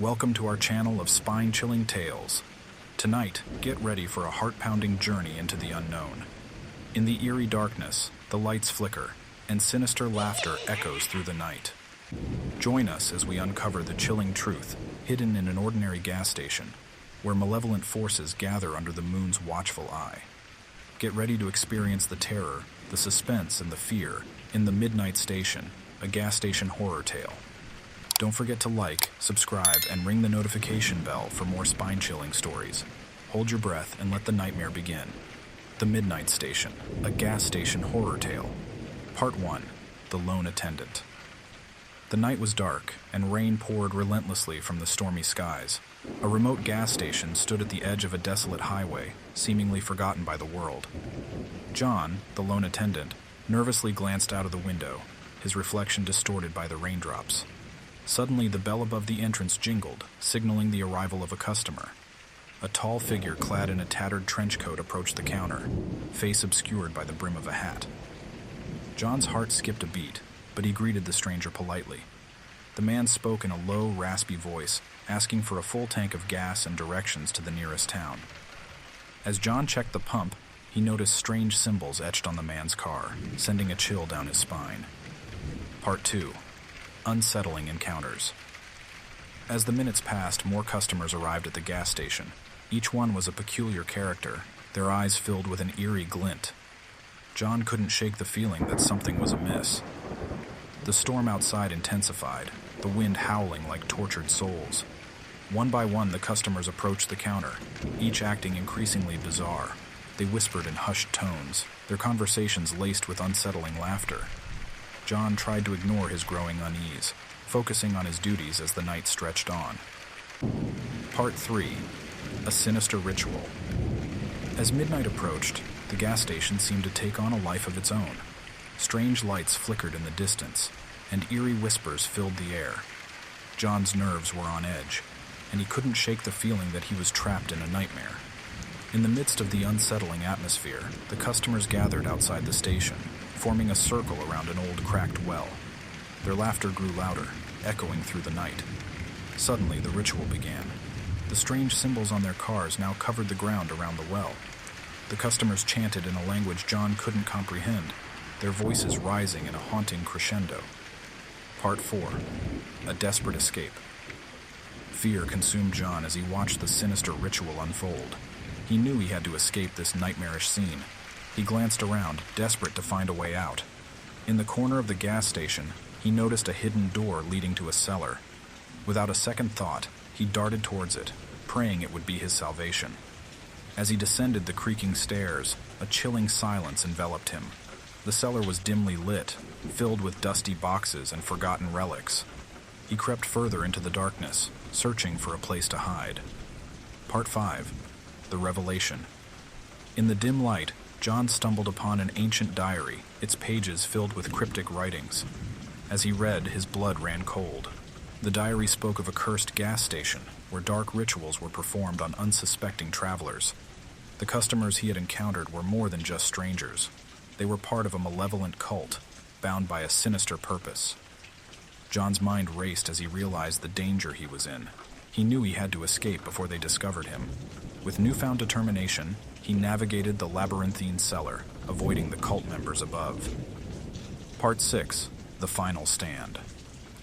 Welcome to our channel of spine-chilling tales. Tonight, get ready for a heart-pounding journey into the unknown. In the eerie darkness, the lights flicker, and sinister laughter echoes through the night. Join us as we uncover the chilling truth hidden in an ordinary gas station, where malevolent forces gather under the moon's watchful eye. Get ready to experience the terror, the suspense, and the fear in The Midnight Station, a gas station horror tale. Don't forget to like, subscribe, and ring the notification bell for more spine-chilling stories. Hold your breath and let the nightmare begin. The Midnight Station, a gas station horror tale. Part 1, The Lone Attendant. The night was dark, and rain poured relentlessly from the stormy skies. A remote gas station stood at the edge of a desolate highway, seemingly forgotten by the world. John, the lone attendant, nervously glanced out of the window, his reflection distorted by the raindrops. Suddenly, the bell above the entrance jingled, signaling the arrival of a customer. A tall figure clad in a tattered trench coat approached the counter, face obscured by the brim of a hat. John's heart skipped a beat, but he greeted the stranger politely. The man spoke in a low, raspy voice, asking for a full tank of gas and directions to the nearest town. As John checked the pump, he noticed strange symbols etched on the man's car, sending a chill down his spine. Part 2. Unsettling Encounters. As the minutes passed, more customers arrived at the gas station. Each one was a peculiar character, their eyes filled with an eerie glint. John couldn't shake the feeling that something was amiss. The storm outside intensified, the wind howling like tortured souls. One by one, the customers approached the counter, each acting increasingly bizarre. They whispered in hushed tones, their conversations laced with unsettling laughter. John tried to ignore his growing unease, focusing on his duties as the night stretched on. Part 3. A Sinister Ritual. As midnight approached, the gas station seemed to take on a life of its own. Strange lights flickered in the distance, and eerie whispers filled the air. John's nerves were on edge, and he couldn't shake the feeling that he was trapped in a nightmare. In the midst of the unsettling atmosphere, the customers gathered outside the station, forming a circle around an old cracked well. Their laughter grew louder, echoing through the night. Suddenly, the ritual began. The strange symbols on their cars now covered the ground around the well. The customers chanted in a language John couldn't comprehend, their voices rising in a haunting crescendo. Part 4. A Desperate Escape. Fear consumed John as he watched the sinister ritual unfold. He knew he had to escape this nightmarish scene. He glanced around, desperate to find a way out. In the corner of the gas station, he noticed a hidden door leading to a cellar. Without a second thought, he darted towards it, praying it would be his salvation. As he descended the creaking stairs, a chilling silence enveloped him. The cellar was dimly lit, filled with dusty boxes and forgotten relics. He crept further into the darkness, searching for a place to hide. Part 5. The Revelation. In the dim light, John stumbled upon an ancient diary, its pages filled with cryptic writings. As he read, his blood ran cold. The diary spoke of a cursed gas station, where dark rituals were performed on unsuspecting travelers. The customers he had encountered were more than just strangers. They were part of a malevolent cult, bound by a sinister purpose. John's mind raced as he realized the danger he was in. He knew he had to escape before they discovered him. With newfound determination, he navigated the labyrinthine cellar, avoiding the cult members above. Part 6. The Final Stand.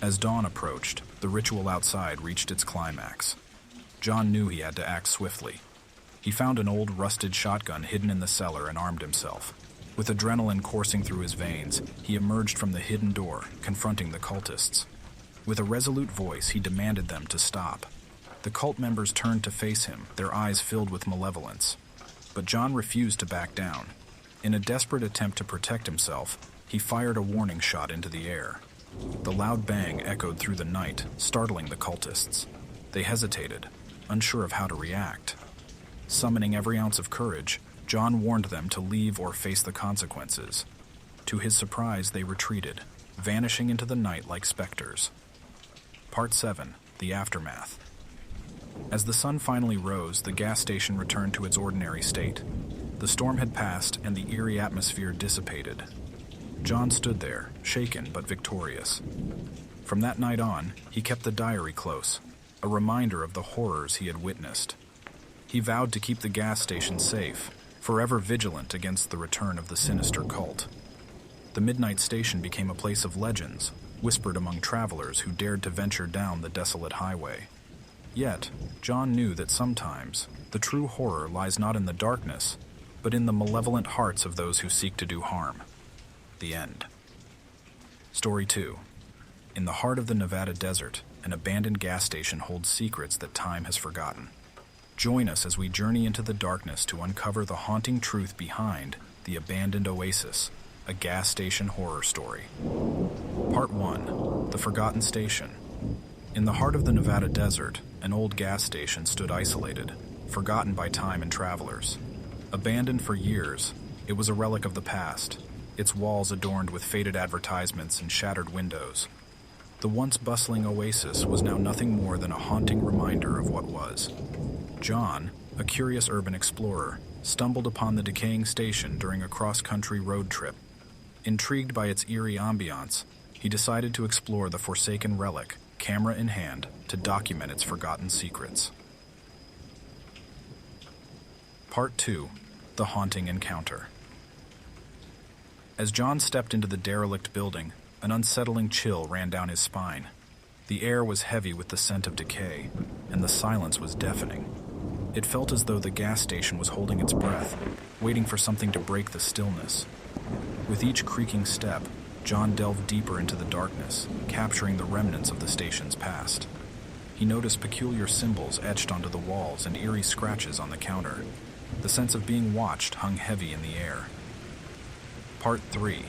As dawn approached, the ritual outside reached its climax. John knew he had to act swiftly. He found an old rusted shotgun hidden in the cellar and armed himself. With adrenaline coursing through his veins, he emerged from the hidden door, confronting the cultists. With a resolute voice, he demanded them to stop. The cult members turned to face him, their eyes filled with malevolence. But John refused to back down. In a desperate attempt to protect himself, he fired a warning shot into the air. The loud bang echoed through the night, startling the cultists. They hesitated, unsure of how to react. Summoning every ounce of courage, John warned them to leave or face the consequences. To his surprise, they retreated, vanishing into the night like specters. Part 7. The Aftermath. As the sun finally rose, the gas station returned to its ordinary state. The storm had passed, and the eerie atmosphere dissipated. John stood there, shaken but victorious. From that night on, he kept the diary close, a reminder of the horrors he had witnessed. He vowed to keep the gas station safe, forever vigilant against the return of the sinister cult. The midnight station became a place of legends, whispered among travelers who dared to venture down the desolate highway. Yet, John knew that sometimes the true horror lies not in the darkness, but in the malevolent hearts of those who seek to do harm. The end. Story 2. In the heart of the Nevada desert, an abandoned gas station holds secrets that time has forgotten. Join us as we journey into the darkness to uncover the haunting truth behind the Abandoned Oasis, a gas station horror story. Part 1. The Forgotten Station. In the heart of the Nevada desert, an old gas station stood isolated, forgotten by time and travelers. Abandoned for years, it was a relic of the past, its walls adorned with faded advertisements and shattered windows. The once bustling oasis was now nothing more than a haunting reminder of what was. John, a curious urban explorer, stumbled upon the decaying station during a cross-country road trip. Intrigued by its eerie ambiance, he decided to explore the forsaken relic, camera in hand, to document its forgotten secrets. Part 2. The Haunting Encounter. As John stepped into the derelict building, an unsettling chill ran down his spine. The air was heavy with the scent of decay, and the silence was deafening. It felt as though the gas station was holding its breath, waiting for something to break the stillness. With each creaking step, John delved deeper into the darkness, capturing the remnants of the station's past. He noticed peculiar symbols etched onto the walls and eerie scratches on the counter. The sense of being watched hung heavy in the air. Part 3.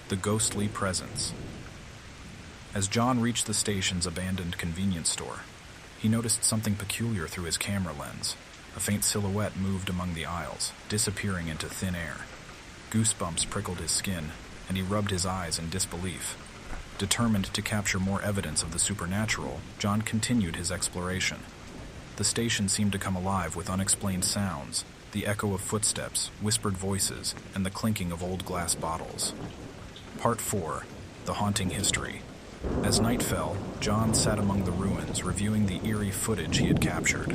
The Ghostly Presence. As John reached the station's abandoned convenience store, he noticed something peculiar through his camera lens. A faint silhouette moved among the aisles, disappearing into thin air. Goosebumps prickled his skin, and he rubbed his eyes in disbelief. Determined to capture more evidence of the supernatural, John continued his exploration. The station seemed to come alive with unexplained sounds, the echo of footsteps, whispered voices, and the clinking of old glass bottles. Part 4. The Haunting History. As night fell, John sat among the ruins, reviewing the eerie footage he had captured.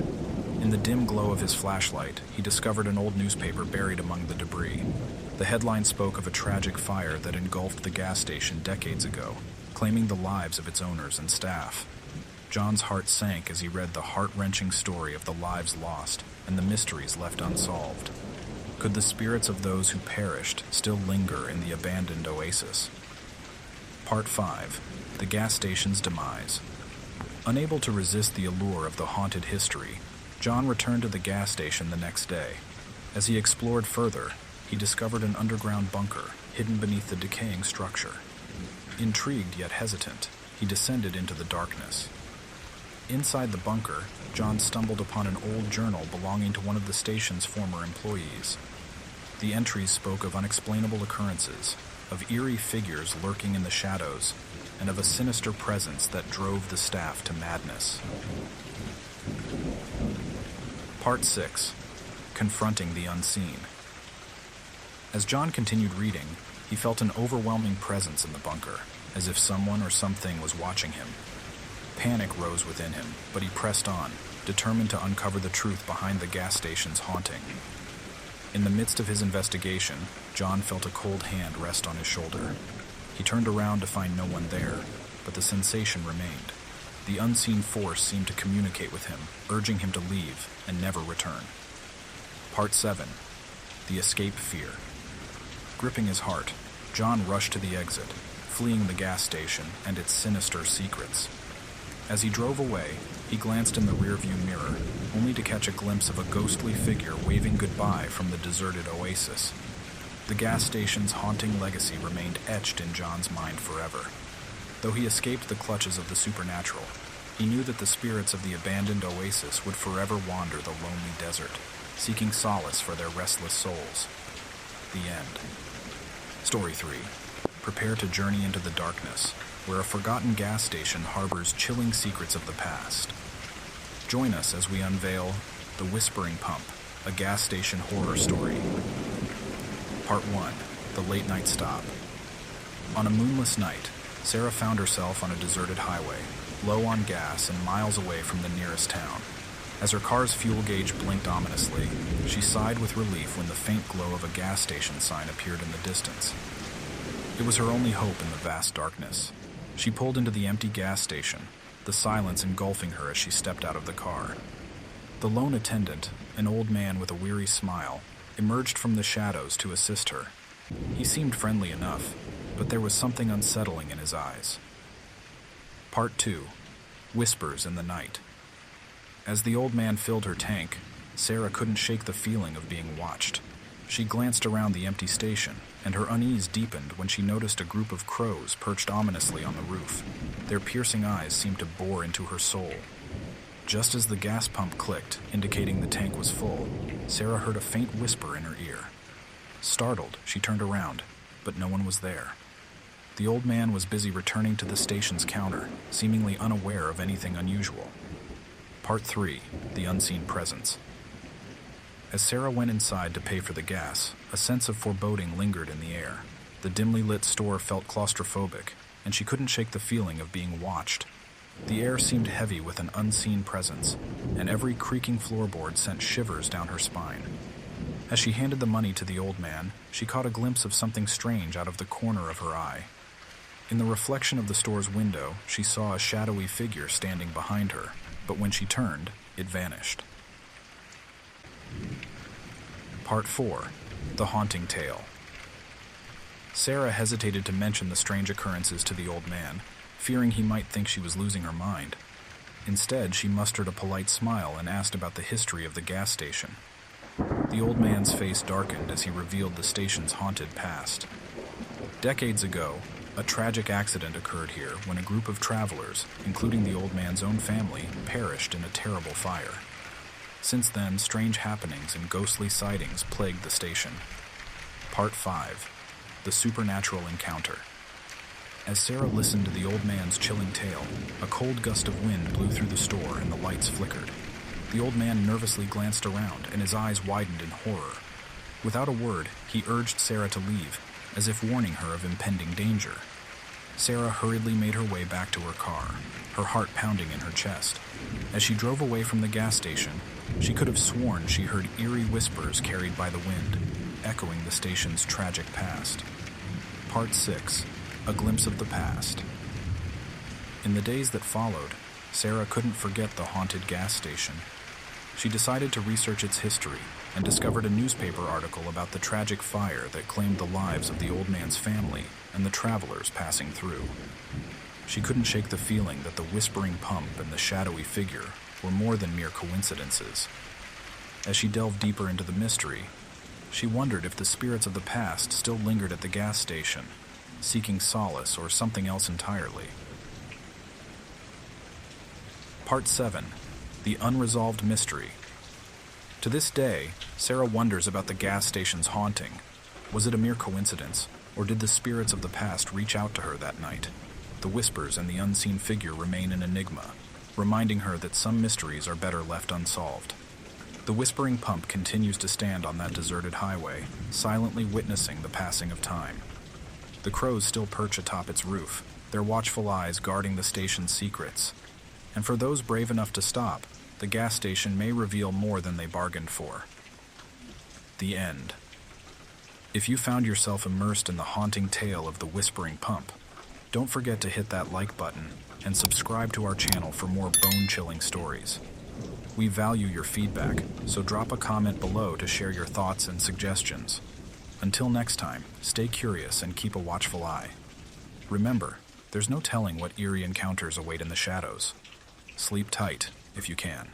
In the dim glow of his flashlight, he discovered an old newspaper buried among the debris. The headline spoke of a tragic fire that engulfed the gas station decades ago, claiming the lives of its owners and staff. John's heart sank as he read the heart-wrenching story of the lives lost and the mysteries left unsolved. Could the spirits of those who perished still linger in the abandoned oasis? Part 5. The gas station's demise. Unable to resist the allure of the haunted history, John returned to the gas station the next day. As he explored further, he discovered an underground bunker hidden beneath the decaying structure. Intrigued yet hesitant, he descended into the darkness. Inside the bunker, John stumbled upon an old journal belonging to one of the station's former employees. The entries spoke of unexplainable occurrences, of eerie figures lurking in the shadows, and of a sinister presence that drove the staff to madness. Part 6. Confronting the Unseen. As John continued reading, he felt an overwhelming presence in the bunker, as if someone or something was watching him. Panic rose within him, but he pressed on, determined to uncover the truth behind the gas station's haunting. In the midst of his investigation, John felt a cold hand rest on his shoulder. He turned around to find no one there, but the sensation remained. The unseen force seemed to communicate with him, urging him to leave and never return. Part 7. The Escape Fear. Gripping his heart, John rushed to the exit, fleeing the gas station and its sinister secrets. As he drove away, he glanced in the rearview mirror, only to catch a glimpse of a ghostly figure waving goodbye from the deserted oasis. The gas station's haunting legacy remained etched in John's mind forever. Though he escaped the clutches of the supernatural, he knew that the spirits of the abandoned oasis would forever wander the lonely desert, seeking solace for their restless souls. The end. Story 3. Prepare to journey into the darkness, where a forgotten gas station harbors chilling secrets of the past. Join us as we unveil The Whispering Pump, a gas station horror story. Part 1. The Late Night Stop. On a moonless night, Sarah found herself on a deserted highway. low on gas and miles away from the nearest town. As her car's fuel gauge blinked ominously, she sighed with relief when the faint glow of a gas station sign appeared in the distance. It was her only hope in the vast darkness. She pulled into the empty gas station, the silence engulfing her as she stepped out of the car. The lone attendant, an old man with a weary smile, emerged from the shadows to assist her. He seemed friendly enough, but there was something unsettling in his eyes. Part 2. Whispers in the Night. As the old man filled her tank, Sarah couldn't shake the feeling of being watched. She glanced around the empty station, and her unease deepened when she noticed a group of crows perched ominously on the roof. Their piercing eyes seemed to bore into her soul. Just as the gas pump clicked, indicating the tank was full, Sarah heard a faint whisper in her ear. Startled, she turned around, but no one was there. The old man was busy returning to the station's counter, seemingly unaware of anything unusual. Part 3. The Unseen Presence. As Sarah went inside to pay for the gas, a sense of foreboding lingered in the air. The dimly lit store felt claustrophobic, and she couldn't shake the feeling of being watched. The air seemed heavy with an unseen presence, and every creaking floorboard sent shivers down her spine. As she handed the money to the old man, she caught a glimpse of something strange out of the corner of her eye. In the reflection of the store's window, she saw a shadowy figure standing behind her, but when she turned, it vanished. Part 4. The Haunting Tale. Sarah hesitated to mention the strange occurrences to the old man, fearing he might think she was losing her mind. Instead, she mustered a polite smile and asked about the history of the gas station. The old man's face darkened as he revealed the station's haunted past. Decades ago, a tragic accident occurred here when a group of travelers, including the old man's own family, perished in a terrible fire. Since then, strange happenings and ghostly sightings plagued the station. Part 5. The Supernatural Encounter. As Sarah listened to the old man's chilling tale, a cold gust of wind blew through the store and the lights flickered. The old man nervously glanced around, and his eyes widened in horror. Without a word, he urged Sarah to leave, as if warning her of impending danger. Sarah hurriedly made her way back to her car, her heart pounding in her chest. As she drove away from the gas station, she could have sworn she heard eerie whispers carried by the wind, echoing the station's tragic past. Part 6. A Glimpse of the Past. In the days that followed, Sarah couldn't forget the haunted gas station. She decided to research its history and discovered a newspaper article about the tragic fire that claimed the lives of the old man's family and the travelers passing through. She couldn't shake the feeling that the whispering pump and the shadowy figure were more than mere coincidences. As she delved deeper into the mystery, she wondered if the spirits of the past still lingered at the gas station, seeking solace or something else entirely. Part 7. The Unresolved Mystery. To this day, Sarah wonders about the gas station's haunting. Was it a mere coincidence, or did the spirits of the past reach out to her that night? The whispers and the unseen figure remain an enigma, reminding her that some mysteries are better left unsolved. The whispering pump continues to stand on that deserted highway, silently witnessing the passing of time. The crows still perch atop its roof, their watchful eyes guarding the station's secrets. And for those brave enough to stop, the gas station may reveal more than they bargained for. The end. If you found yourself immersed in the haunting tale of the whispering pump, don't forget to hit that like button and subscribe to our channel for more bone-chilling stories. We value your feedback, so drop a comment below to share your thoughts and suggestions. Until next time, stay curious and keep a watchful eye. Remember, there's no telling what eerie encounters await in the shadows. Sleep tight if you can.